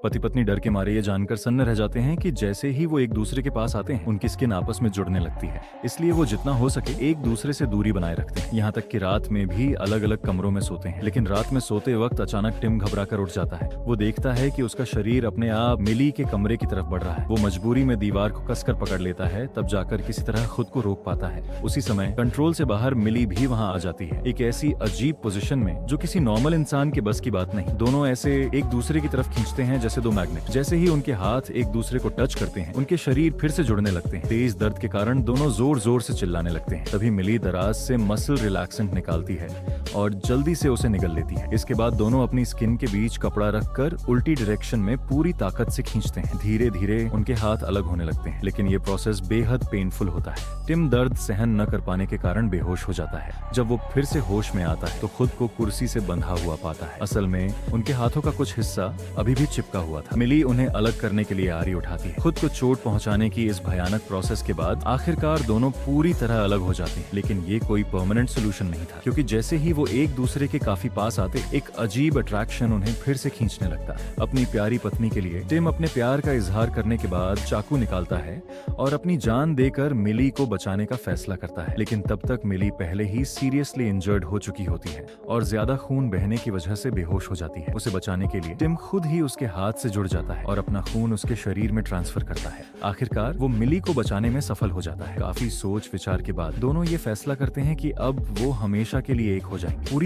पति पत्नी डर के मारे ये जानकर सन्न रह जाते हैं कि जैसे ही वो एक दूसरे के पास आते हैं उनकी स्किन आपस में जुड़ने लगती है। इसलिए वो जितना हो सके एक दूसरे से दूरी बनाए रखते हैं। यहाँ तक कि रात में भी अलग अलग कमरों में सोते हैं। लेकिन रात में सोते वक्त अचानक टिम घबरा कर उठ जाता है। वो देखता है कि उसका शरीर अपने आप मिली के कमरे की तरफ बढ़ रहा है। वो मजबूरी में दीवार को कसकर पकड़ लेता है, तब जाकर किसी तरह खुद को रोक पाता है। उसी समय कंट्रोल से बाहर मिली भी वहाँ आ जाती है, एक ऐसी अजीब पोजीशन में जो किसी नॉर्मल इंसान के बस की बात नहीं। दोनों ऐसे एक दूसरे की तरफ खींचते हैं जैसे दो मैग्नेट। जैसे ही उनके हाथ एक दूसरे को टच करते हैं, उनके शरीर फिर से जुड़ने लगते हैं। तेज दर्द के कारण दोनों जोर जोर से चिल्लाने लगते हैं। तभी मिली दराज से मसल रिलैक्सेंट निकालती है और जल्दी से उसे निगल लेती है। इसके बाद दोनों अपनी स्किन के बीच कपड़ा रखकर उल्टी डायरेक्शन में पूरी ताकत से खींचते हैं। धीरे धीरे उनके हाथ अलग होने लगते हैं, लेकिन ये प्रोसेस बेहद पेनफुल होता है। टिम दर्द सहन न कर पाने के कारण बेहोश हो जाता है। जब वो फिर से होश में आता है तो खुद को कुर्सी से बंधा हुआ पाता है। असल में उनके हाथों का कुछ हिस्सा अभी भी चिपका हुआ था। मिली उन्हें अलग करने के लिए आरी उठाती है। खुद को चोट पहुंचाने की इस भयानक प्रोसेस के बाद आखिरकार दोनों पूरी तरह अलग हो जाते हैं। लेकिन ये कोई परमानेंट सोल्यूशन नहीं था, क्योंकि जैसे ही वो एक दूसरे के काफी पास आते, एक अजीब अट्रैक्शन उन्हें फिर से खींचने लगता। अपनी प्यारी पत्नी के लिए टिम अपने प्यार का इजहार करने के बाद चाकू निकालता है और अपनी जान देकर मिली को बचाने का फैसला करता है। लेकिन तब तक मिली पहले ही सीरियसली इंजर्ड हो चुकी होती है और ज्यादा खून बहने की वजह से बेहोश हो जाती है। उसे बचाने के लिए टिम खुद ही उसके हाथ से जुड़ जाता है और अपना खून उसके शरीर में ट्रांसफर करता है। आखिरकार वो मिली को बचाने में सफल हो जाता है। काफी सोच विचार के बाद दोनों ये फैसला करते हैं कि अब वो हमेशा के लिए एक हो जाएंगे। पूरी